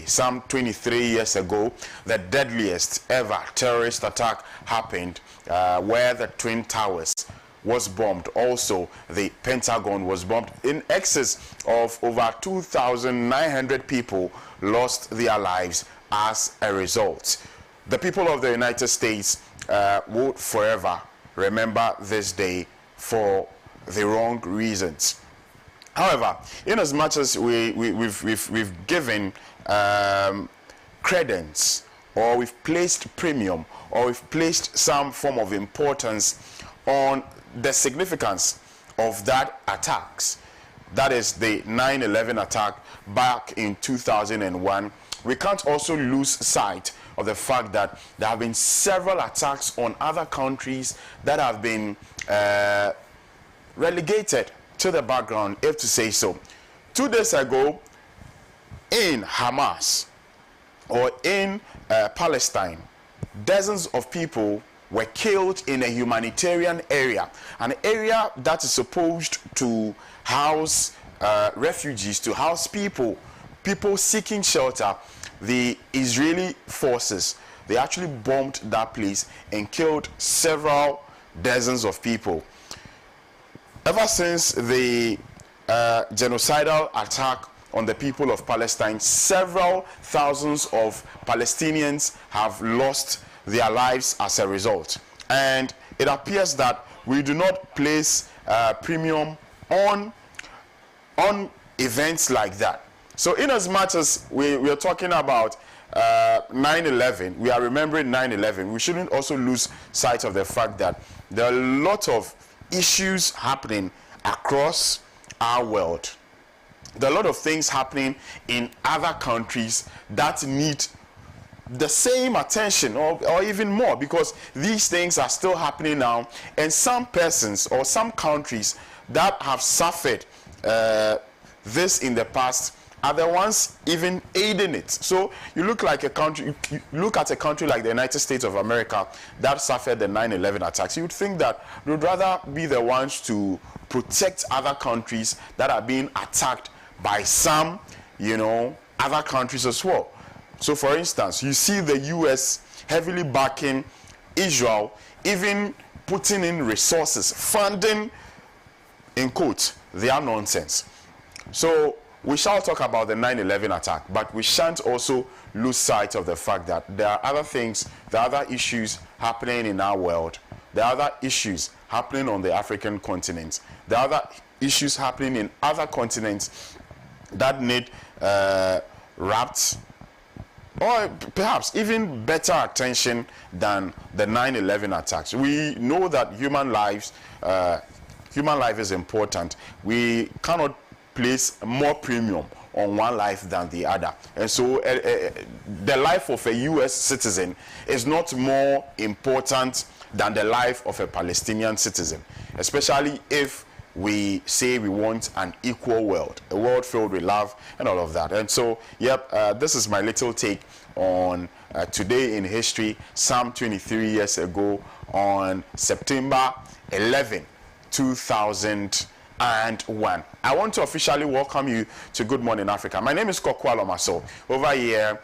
some 23 years ago, the deadliest ever terrorist attack happened where the Twin Towers was bombed. Also, the Pentagon was bombed. In excess of over 2,900 people lost their lives as a result. The people of the United States would forever remember this day for the wrong reasons. However, in as much as we've given credence, or we've placed premium, or we've placed some form of importance on the significance of that attacks, that is the 9/11 attack back in 2001, we can't also lose sight of the fact that there have been several attacks on other countries that have been relegated to the background, if to say so. 2 days ago, in Hamas, or in Palestine, dozens of people were killed in a humanitarian area, an area that is supposed to house refugees, to house people seeking shelter. The Israeli forces, they actually bombed that place and killed several dozens of people. Ever since the genocidal attack on the people of Palestine, several thousands of Palestinians have lost their lives as a result. And it appears that we do not place premium on events like that. So in as much as we are talking about 9/11, we are remembering 9/11, we shouldn't also lose sight of the fact that there are a lot of issues happening across our world. There are a lot of things happening in other countries that need the same attention or even more, because these things are still happening now, and some persons or some countries that have suffered this in the past are the ones even aiding it. So you look like a country, you look at a country like the United States of America that suffered the 9/11 attacks, you would think that we would rather be the ones to protect other countries that are being attacked by some, other countries as well. So for instance, you see the US heavily backing Israel, even putting in resources, funding, in quotes, their nonsense. So we shall talk about the 9/11 attack, but we shan't also lose sight of the fact that there are other things, there are other issues happening in our world. There are other issues happening on the African continent. There are other issues happening in other continents that need wrapped or perhaps even better attention than the 9/11 attacks. We know that human life is important. We cannot place more premium on one life than the other, and so the life of a US citizen is not more important than the life of a Palestinian citizen, especially if we say we want an equal world, a world filled with love and all of that. And so, this is my little take on today in history, some 23 years ago, on September 11, 2001. I want to officially welcome you to Good Morning Africa. My name is KOKU ALORMASOR. Over here,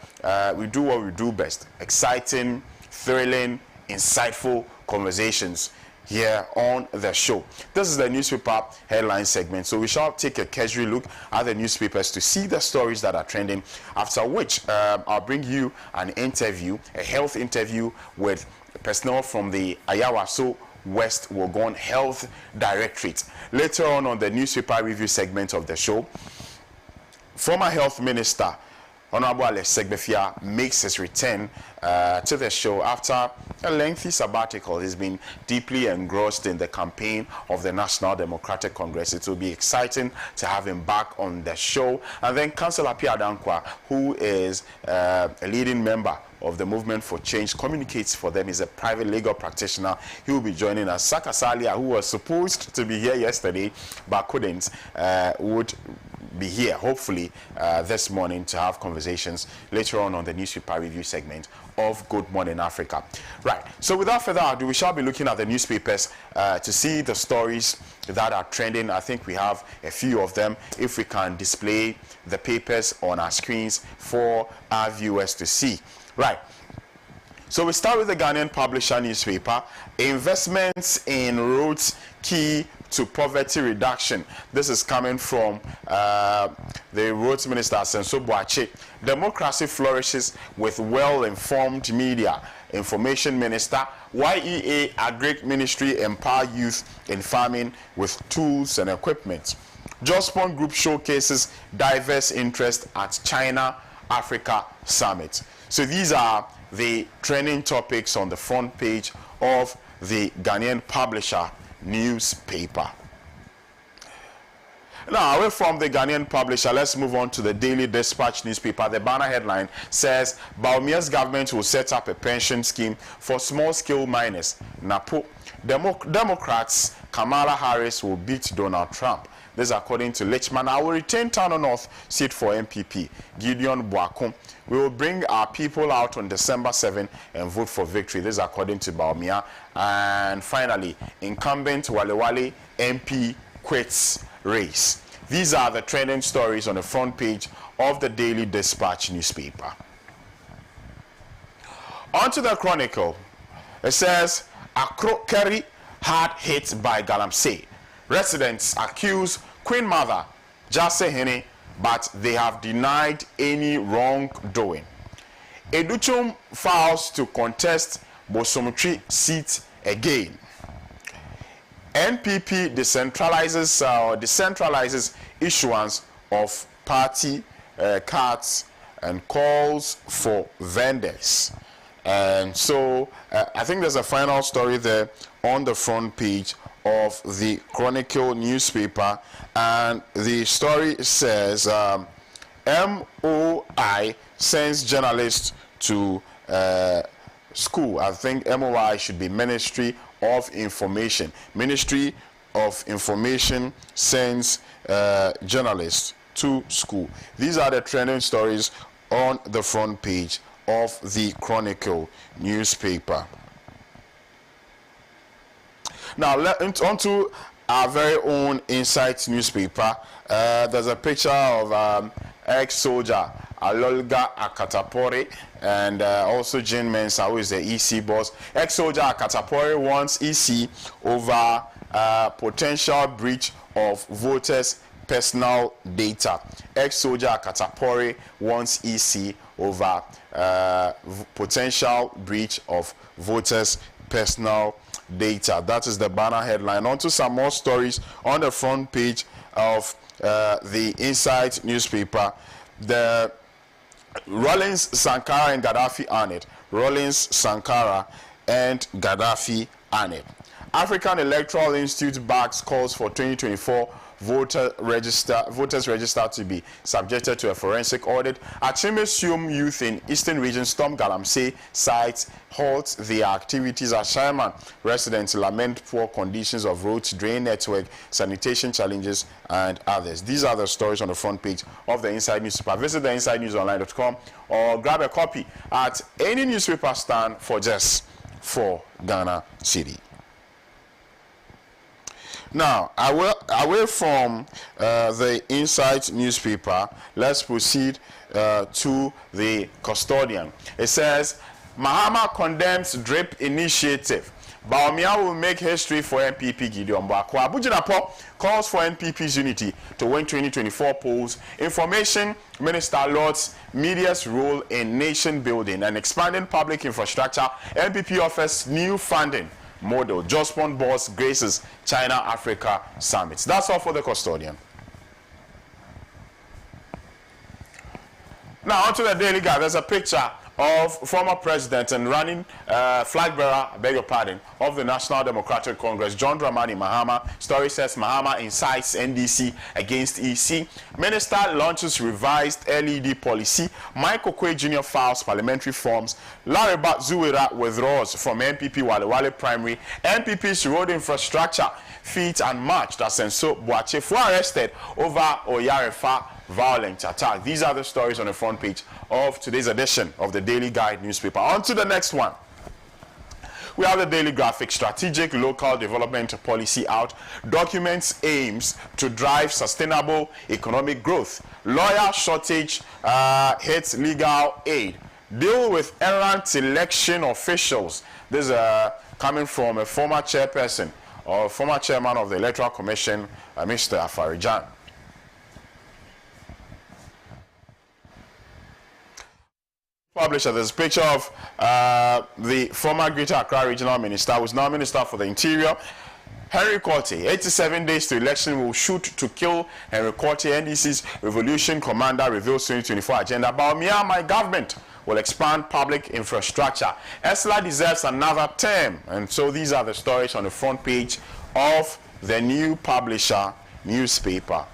we do what we do best: exciting, thrilling, insightful conversations here on the show. This is the newspaper headline segment, so we shall take a casual look at the newspapers to see the stories that are trending, after which I'll bring you an interview, a health interview with personnel from the Ayawaso West Wogon Health Directorate. Later on the newspaper review segment of the show, former health minister Honorable Alex Segbefia makes his return to the show after a lengthy sabbatical. He's been deeply engrossed in the campaign of the National Democratic Congress. It will be exciting to have him back on the show. And then Councillor Apia Dankwa, who is a leading member of the Movement for Change, communicates for them. He's a private legal practitioner. He will be joining us. Saka Salia, who was supposed to be here yesterday but couldn't, would be here, hopefully, this morning to have conversations later on the newspaper review segment of Good Morning Africa. Right, so without further ado, we shall be looking at the newspapers to see the stories that are trending. I think we have a few of them. If we can display the papers on our screens for our viewers to see. Right. So we start with the Ghanaian Publisher newspaper. Investments in roads key to poverty reduction. This is coming from the Roads Minister, Senso Boakye. Democracy flourishes with well-informed media. Information Minister, YEA Agric Ministry empower youth in farming with tools and equipment. Jospon Group showcases diverse interest at China-Africa Summit. So these are the trending topics on the front page of the Ghanaian Publisher newspaper. Now, away from the Ghanaian Publisher, let's move on to the Daily Dispatch newspaper. The banner headline says, Baumia's government will set up a pension scheme for small-scale miners. Napo. Democrats Kamala Harris will beat Donald Trump. This according to Lichman. I will retain Tano North seat for MPP. Gideon Boakum. We will bring our people out on December 7 and vote for victory. This according to Baumia. And finally, incumbent Wale Wale MP quits race. These are the trending stories on the front page of the Daily Dispatch newspaper. On to the Chronicle. It says, Akro Kerry hard hit by Galamsey. Residents accuse Queen Mother Jase Hene, but they have denied any wrongdoing. Educhum files to contest Bosomtwi seat again. NPP decentralizes issuance of party cards and calls for vendors. And so I think there's a final story there on the front page of the Chronicle newspaper, and the story says MOI sends journalists to school. I think MOI should be Ministry of Information. Ministry of Information sends journalists to school. These are the trending stories on the front page of the Chronicle newspaper. Now, on to our very own Insight newspaper. There's a picture of ex-soldier Alolga Akatapore and also Jane Mensah, who is the EC boss. Ex-soldier Akatapore wants EC over potential breach of voters' personal data. Ex-soldier Akatapore wants EC over potential breach of voters' personal data. That is the banner headline. On to some more stories on the front page of the Insight newspaper. The Rollins, Sankara and Gaddafi on it. Rollins, Sankara and Gaddafi on it. African Electoral Institute backs calls for 2024 voters register to be subjected to a forensic audit. Achimesium youth in Eastern Region storm Galamsey sites halt their activities. As Sherman residents lament poor conditions of roads, drain network, sanitation challenges, and others. These are the stories on the front page of the Inside newspaper. Visit the InsideNewsOnline.com or grab a copy at any newspaper stand for just 4 Ghana Cedi. Now, away from the Insight newspaper, let's proceed to the Custodian. It says, Mahama condemns DRIP initiative. Baumia will make history for NPP Gideon Boakye. Abujinapo calls for NPP's unity to win 2024 polls. Information Minister Lord's media's role in nation building and expanding public infrastructure. NPP offers new funding model. Jospon boss graces China-Africa Summit. That's all for the Custodian. Now, on to the Daily Guide. There's a picture of former president and running flag bearer, I beg your pardon, of the National Democratic Congress, John Dramani Mahama. Story says Mahama incites NDC against EC. Minister launches revised LED policy. Mike Okwe Jr. files parliamentary forms. Larry Zuwera withdraws from MPP Wale Wale Primary. MPP's road infrastructure feet and marched as Senso Boakye arrested over Oyarefa violent attack. These are the stories on the front page of today's edition of the Daily Guide newspaper. On to the next one. We have the Daily Graphic. Strategic local development policy out. Documents aims to drive sustainable economic growth. Lawyer shortage hits legal aid. Deal with errant election officials. This is coming from a former chairperson or former chairman of the Electoral Commission, Mr. Afarijan. Publisher, there's a picture of the former Greater Accra Regional Minister, who's now Minister for the Interior, Henry Korte. 87 days to election will shoot to kill Henry Korte. NDC's Revolution Commander reveals 2024 agenda. Baumia, my government will expand public infrastructure. Esla deserves another term. And so these are the stories on the front page of the New Publisher newspaper.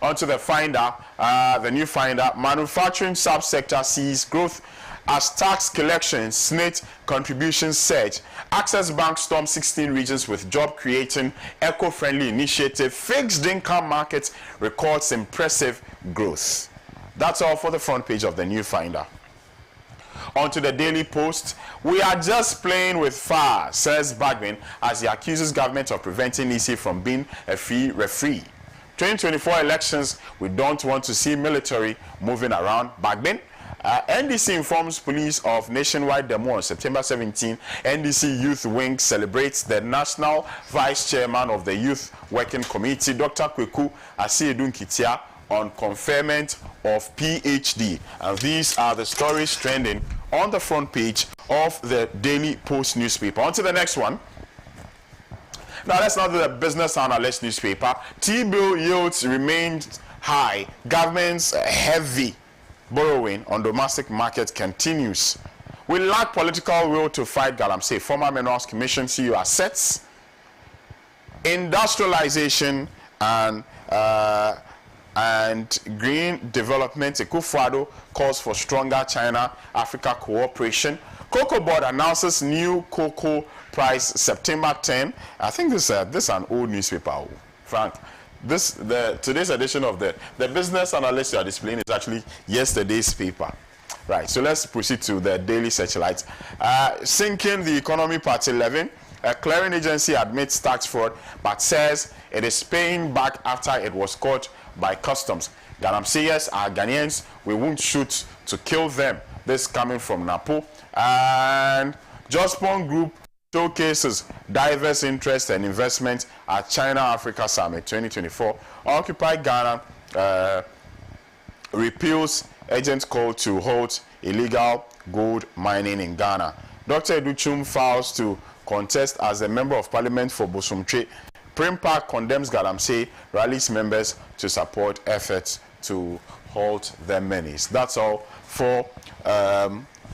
On to the Finder, the New Finder. Manufacturing subsector sees growth as tax collections, SNIT contributions surge. Access Bank storms 16 regions with job-creating, eco-friendly initiative. Fixed income market records impressive growth. That's all for the front page of the New Finder. On to the Daily Post. We are just playing with fire, says Bagman, as he accuses government of preventing EC from being a free referee. 2024 elections, we don't want to see military moving around. Bagman. NDC informs police of nationwide demo on September 17. NDC Youth Wing celebrates the national vice chairman of the Youth Working Committee, Dr. KOKU Asiedun Kitia, on conferment of PhD. And these are the stories trending on the front page of the Daily Post newspaper. On to the next one. Now let's now do the Business Analyst newspaper. T-bill yields remained high. Government's heavy borrowing on domestic market continues. We lack political will to fight galamsey. Former Minerals Commission CEO assets. Industrialization and green development. Ekufuado calls for stronger China-Africa cooperation. Cocoa Board announces new cocoa price September 10. I think this is an old newspaper, Frank. Today's edition of the Business Analyst you are displaying is actually yesterday's paper. Right, so let's proceed to the Daily Searchlight. Sinking the economy, part 11. A clearing agency admits tax fraud, but says it is paying back after it was caught by customs. Galamseyers are Ghanaians. We won't shoot to kill them. This coming from Napo. And Jospon Group showcases diverse interest and investment at China-Africa Summit 2024. Occupy Ghana repeals agent's call to halt illegal gold mining in Ghana. Dr. Educhum files to contest as a member of parliament for Bosumtwe. Primpark condemns Galamsey, rallies members to support efforts to halt the menace. That's all for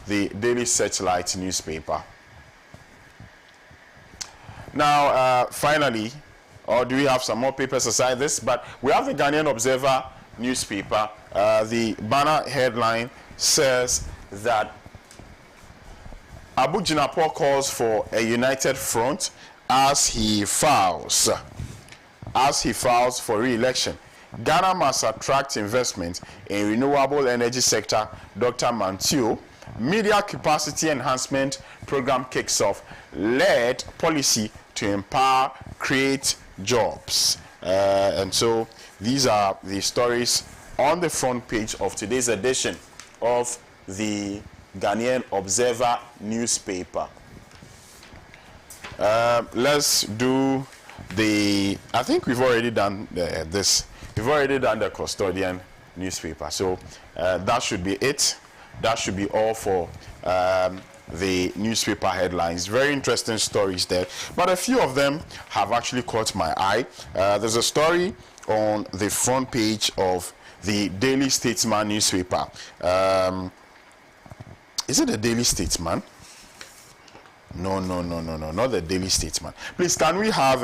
the Daily Searchlight newspaper. Now, finally, or do we have some more papers aside this? But we have the Ghanaian Observer newspaper. The banner headline says that Abu Jinapor calls for a united front as he files for re-election. Ghana must attract investment in renewable energy sector. Dr. Mantio. Media capacity enhancement program kicks off. Led policy to empower, create jobs. And so these are the stories on the front page of today's edition of the Ghanaian Observer newspaper. Let's do the, I think we've already done this. We've already done the Custodian newspaper. So that should be it. That should be all for the newspaper headlines. Very interesting stories there. But a few of them have actually caught my eye. There's a story on the front page of the Daily Statesman newspaper. Is it the Daily Statesman? No, not the Daily Statesman. Please, can we have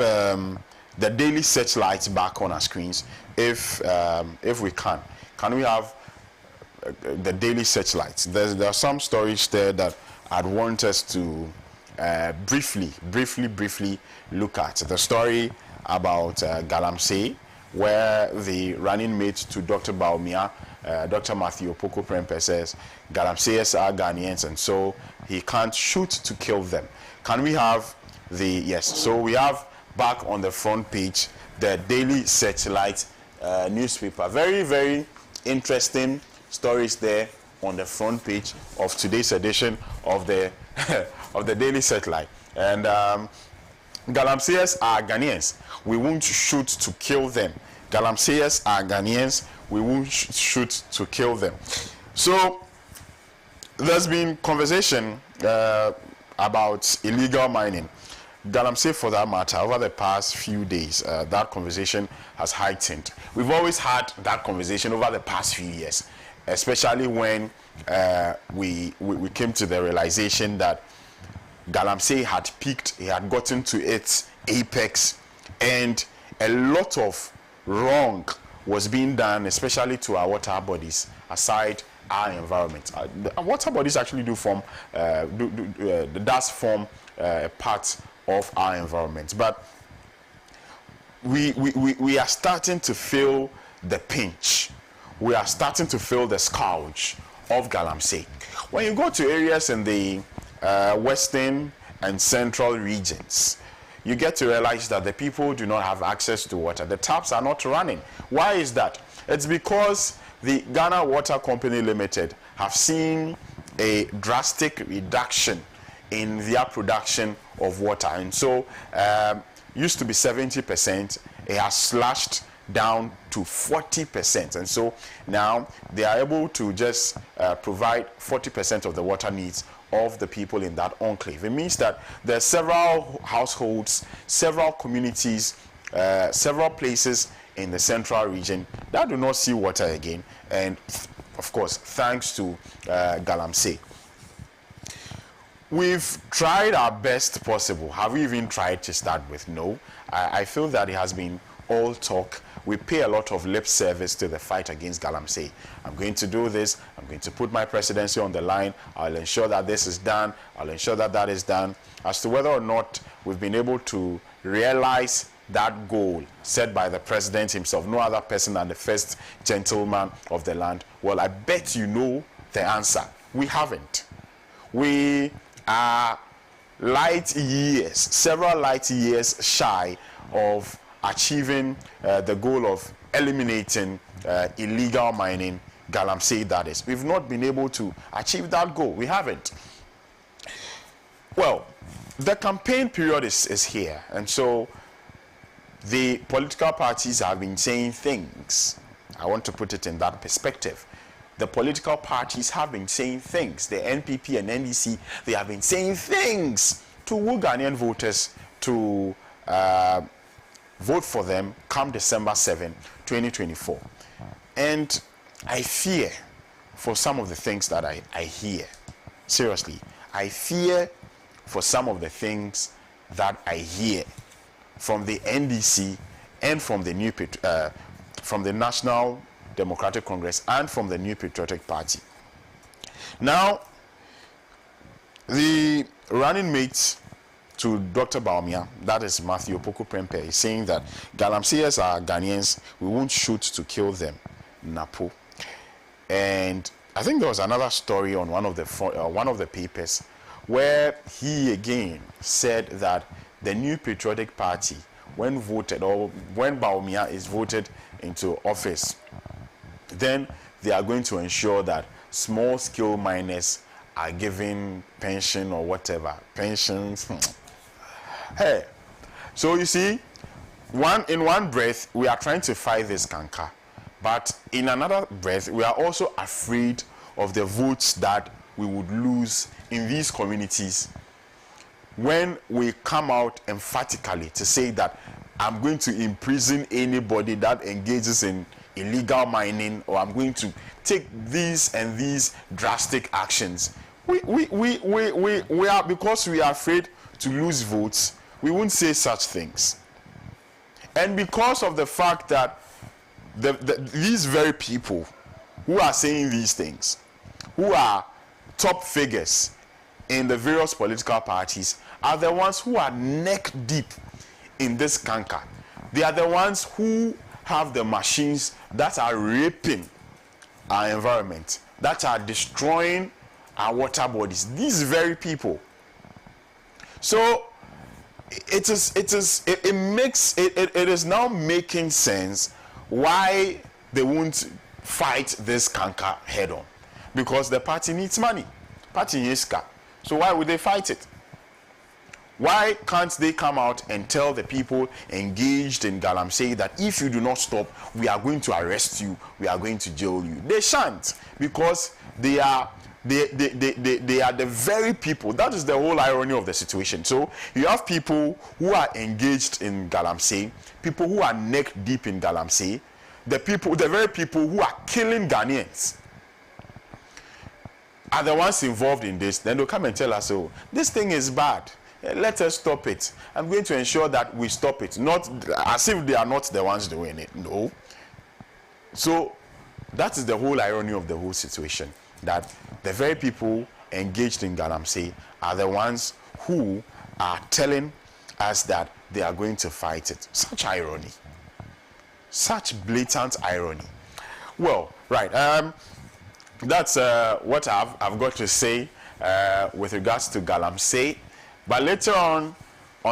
the Daily Searchlight back on our screens, if we can? Can we have the Daily Searchlight? There are some stories there that I'd want us to briefly look at. The story about Galamsey, where the running mate to Dr. Baumia, Dr. Matthew Opoku Prempeh, says Galamseyers are Ghanaians, and so he can't shoot to kill them. Can we have the, yes, so we have back on the front page the Daily Searchlight newspaper. Very, very interesting stories there on the front page of today's edition of the of the Daily Searchlight. And Galamseyers are Ghanaians. We won't shoot to kill them. Galamseyers are Ghanaians. We won't shoot to kill them. So there's been conversation about illegal mining. Galamsey, for that matter, over the past few days, that conversation has heightened. We've always had that conversation over the past few years, especially when we came to the realization that Galamsey had peaked, he had gotten to its apex, and a lot of wrong was being done, especially to our water bodies, aside our environment. Our water bodies actually do form, does form part of our environment, but we are starting to feel the pinch. We are starting to feel the scourge of Galamsey. When you go to areas in the western and central regions, you get to realize that the people do not have access to water. The taps are not running. Why is that? It's because the Ghana Water Company Limited have seen a drastic reduction in their production of water, and so used to be 70%, it has slashed down to 40%, and so now they are able to just provide 40% of the water needs of the people in that enclave. It means that there are several households, several communities, several places in the central region that do not see water again, and of course thanks to Galamsey. We've tried our best possible. Have we even tried to start with? No. I feel that it has been all talk. We pay a lot of lip service to the fight against Galamsey. I'm going to do this. I'm going to put my presidency on the line. I'll ensure that this is done. I'll ensure that that is done. As to whether or not we've been able to realize that goal set by the president himself, no other person than the first gentleman of the land, well, I bet you know the answer. We haven't. We are light years, several light years shy of achieving the goal of eliminating illegal mining, Galamsey that is. We've not been able to achieve that goal. We haven't. Well, the campaign period is here, and so the political parties have been saying things. I want to put it in that perspective. The political parties have been saying things. The NPP and NDC, they have been saying things to woo Ghanaian voters to vote for them come December 7, 2024. And I fear for some of the things that I hear. Seriously, I fear for some of the things that I hear from the NDC and from the National Democratic Congress and from the New Patriotic Party. Now, the running mate to Dr. Baumia, that is Matthew Opoku Prempeh, is saying that Galamseyers are Ghanaians, we won't shoot to kill them. Napo. And I think there was another story on one of the papers where he again said that the New Patriotic Party, when voted, or when Baumia is voted into office, then they are going to ensure that small-scale miners are given pension or whatever. Pensions. Hey, so you see, in one breath, we are trying to fight this canker. But in another breath, we are also afraid of the votes that we would lose in these communities when we come out emphatically to say that I'm going to imprison anybody that engages in illegal mining, or I'm going to take these and these drastic actions. We are, because we are afraid to lose votes, we won't say such things. And because of the fact that these very people who are saying these things, who are top figures in the various political parties, are the ones who are neck deep in this canker. They are the ones who have the machines that are raping our environment, that are destroying our water bodies, these very people. So it is now making sense why they won't fight this canker head on, because the party needs money. Party needs car. So why would they fight it? Why can't they come out and tell the people engaged in Galamsey that if you do not stop, we are going to arrest you, we are going to jail you? They shan't, because they are the very people. That is the whole irony of the situation. So you have people who are engaged in Galamsey, people who are neck deep in Galamsey, the very people who are killing Ghanaians are the ones involved in this. Then they'll come and tell us, oh, this thing is bad, let us stop it. I'm going to ensure that we stop it. Not as if they are not the ones doing it. No. So that is the whole irony of the whole situation, that the very people engaged in Galamsey are the ones who are telling us that they are going to fight it. Such irony. Such blatant irony. Well, right. That's what I've got to say with regards to Galamsey. But later on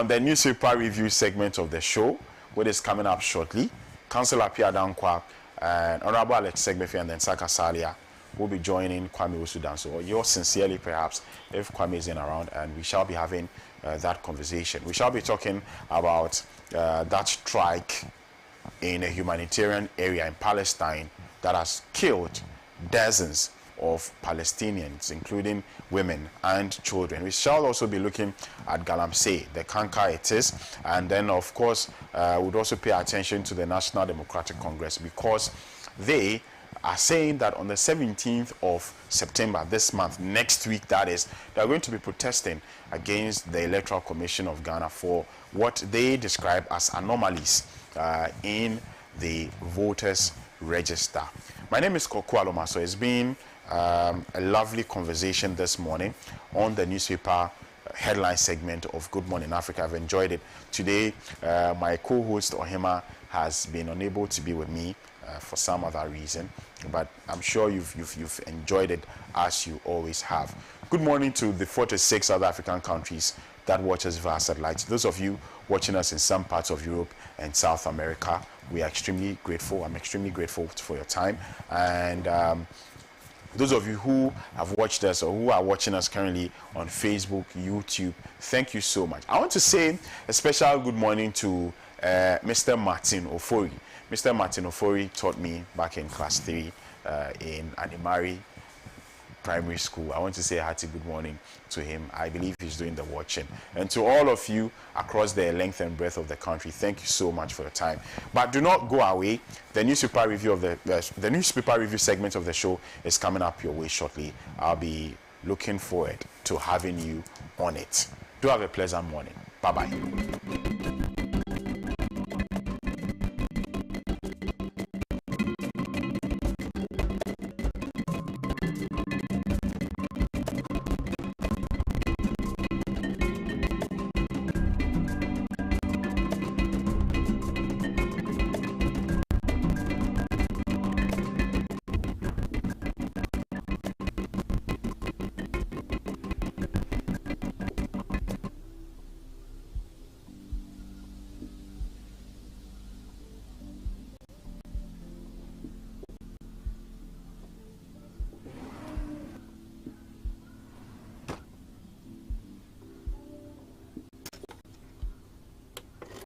the newspaper review segment of the show, what is coming up shortly, Councillor Pia Dankwa and Honorable Alex Segbefi and then Saka Salia will be joining Kwame Osudan. So yours sincerely, perhaps, if Kwame is in around, and we shall be having that conversation. We shall be talking about that strike in a humanitarian area in Palestine that has killed dozens of Palestinians, including women and children. We shall also be looking at Galamsey, the canker it is, and then of course we'd also pay attention to the National Democratic Congress, because they are saying that on the 17th of September, this month, next week that is, they are going to be protesting against the Electoral Commission of Ghana for what they describe as anomalies in the voters register. My name is KOKU ALORMASOR. It's been a lovely conversation this morning on the newspaper headline segment of Good Morning Africa. I've enjoyed it. Today, my co-host Ohima has been unable to be with me for some other reason, but I'm sure you've enjoyed it as you always have. Good morning to the 46 other African countries that watch us via satellite. Those of you watching us in some parts of Europe and South America, we are extremely grateful. I'm extremely grateful for your time. And those of you who have watched us or who are watching us currently on Facebook, YouTube, thank you so much. I want to say a special good morning to Mr. Martin Ofori. Mr. Martin Ofori taught me back in class 3 in Animari Primary School. I want to say a hearty good morning to him. I believe he's doing the watching. And to all of you across the length and breadth of the country, thank you so much for your time. But do not go away. The newspaper review of the newspaper review segment of the show is coming up your way shortly. I'll be looking forward to having you on it. Do have a pleasant morning. Bye-bye.